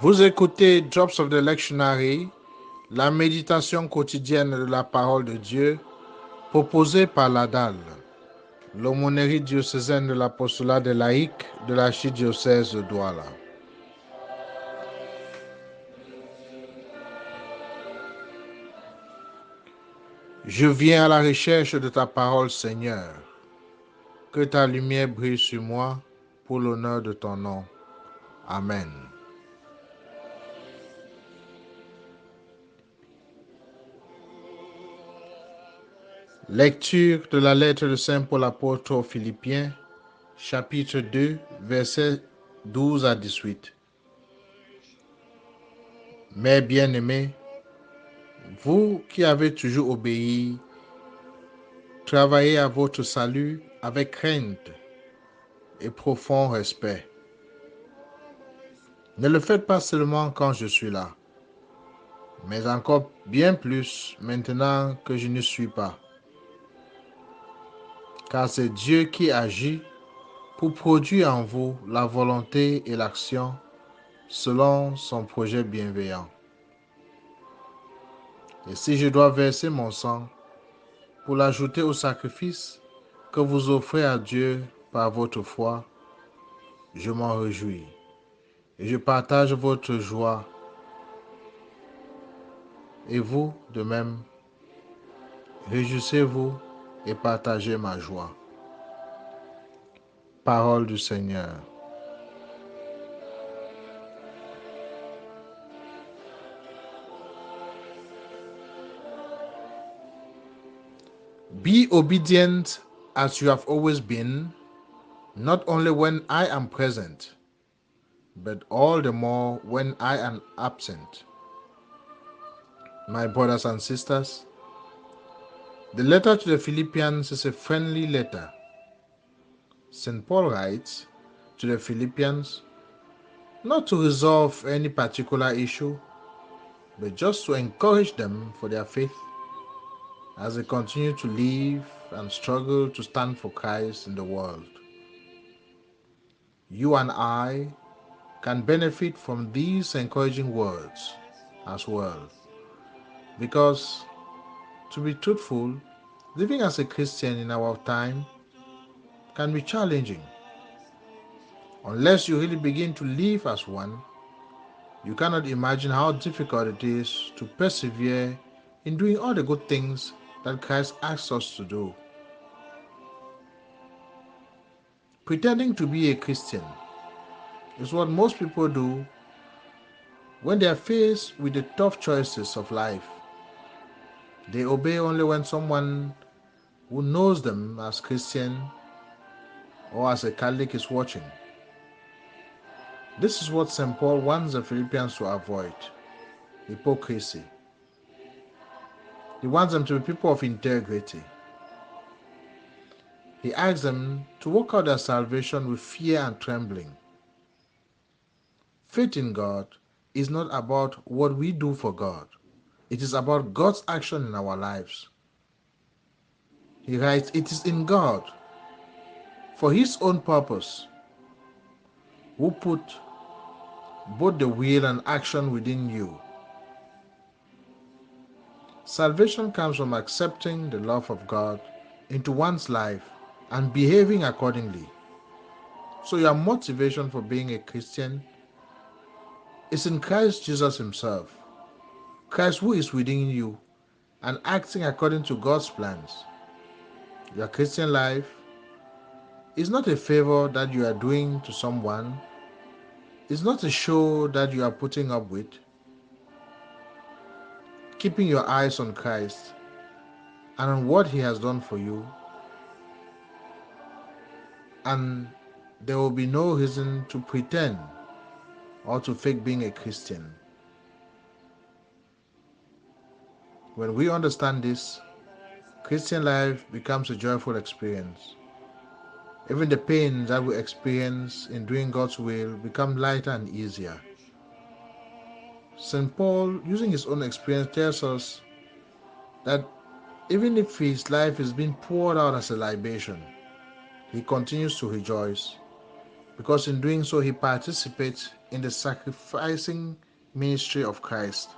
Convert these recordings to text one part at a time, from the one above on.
Vous écoutez Drops of the Lectionary, la méditation quotidienne de la parole de Dieu, proposée par l'ADAL, l'Aumônerie Diocésaine de l'Apostolat des Laïcs de l'Archidiocèse de Douala. Je viens à la recherche de ta parole, Seigneur. Que ta lumière brille sur moi pour l'honneur de ton nom. Amen. Lecture de la lettre de Saint Paul apôtre aux Philippiens, chapitre 2, versets 12 à 18. Mes bien-aimés, vous qui avez toujours obéi, travaillez à votre salut avec crainte et profond respect. Ne le faites pas seulement quand je suis là, mais encore bien plus maintenant que je ne suis pas. Car c'est Dieu qui agit pour produire en vous la volonté et l'action selon son projet bienveillant. Et si je dois verser mon sang pour l'ajouter au sacrifice que vous offrez à Dieu par votre foi, je m'en réjouis et je partage votre joie. Et vous, de même, réjouissez-vous et partagez ma joie. Parole du Seigneur. Be obedient as you have always been, not only when I am present, but all the more when I am absent. My brothers and sisters, the letter to the Philippians is a friendly letter. St. Paul writes to the Philippians not to resolve any particular issue, but just to encourage them for their faith as they continue to live and struggle to stand for Christ in the world. You and I can benefit from these encouraging words as well, because, to be truthful, living as a Christian in our time can be challenging. Unless you really begin to live as one, you cannot imagine how difficult it is to persevere in doing all the good things that Christ asks us to do. Pretending to be a Christian is what most people do when they are faced with the tough choices of life. They obey only when someone who knows them as Christian or as a Catholic is watching. This is what St. Paul wants the Philippians to avoid: hypocrisy. He wants them to be people of integrity. He asks them to work out their salvation with fear and trembling. Faith in God is not about what we do for God. It is about God's action in our lives. He writes, it is in God, for His own purpose, who put both the will and action within you. Salvation comes from accepting the love of God into one's life and behaving accordingly. So your motivation for being a Christian is in Christ Jesus Himself, Christ who is within you and acting according to God's plans. Your Christian life is not a favor that you are doing to someone. It's not a show that you are putting up with. Keeping your eyes on Christ and on what He has done for you, and there will be no reason to pretend or to fake being a Christian. When we understand this, Christian life becomes a joyful experience. Even the pains that we experience in doing God's will become lighter and easier. St. Paul, using his own experience, tells us that even if his life is being poured out as a libation, he continues to rejoice, because in doing so he participates in the sacrificing ministry of Christ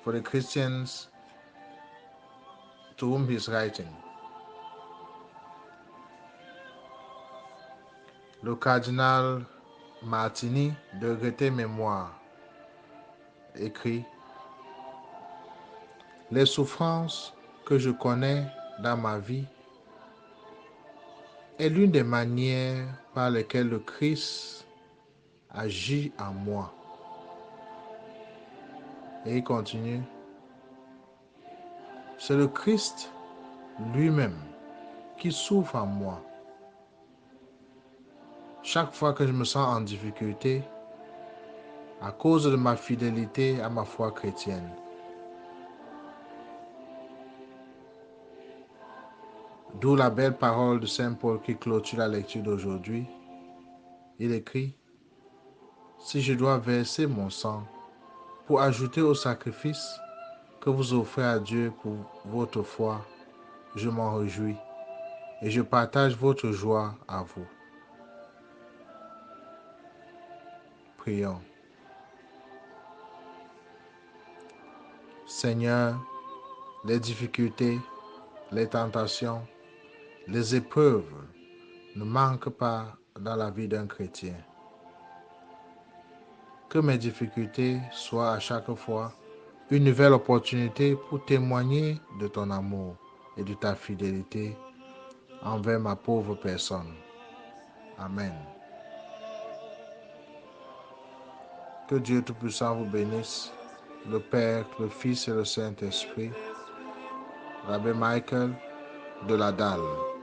for the Christians to whom he is writing. Le cardinal Martini de Regret Mémoire écrit: les souffrances que je connais dans ma vie est l'une des manières par lesquelles le Christ agit en moi. Et il continue: c'est le Christ lui-même qui souffre en moi. Chaque fois que je me sens en difficulté à cause de ma fidélité à ma foi chrétienne. D'où la belle parole de Saint Paul qui clôture la lecture d'aujourd'hui. Il écrit: si je dois verser mon sang pour ajouter au sacrifice que vous offrez à Dieu pour votre foi, je m'en réjouis et je partage votre joie à vous. Prions. Seigneur, les difficultés, les tentations, les épreuves ne manquent pas dans la vie d'un chrétien. Que mes difficultés soient à chaque fois une nouvelle opportunité pour témoigner de ton amour et de ta fidélité envers ma pauvre personne. Amen. Que Dieu Tout-Puissant vous bénisse, le Père, le Fils et le Saint-Esprit. L'abbé Michael de la Dalle.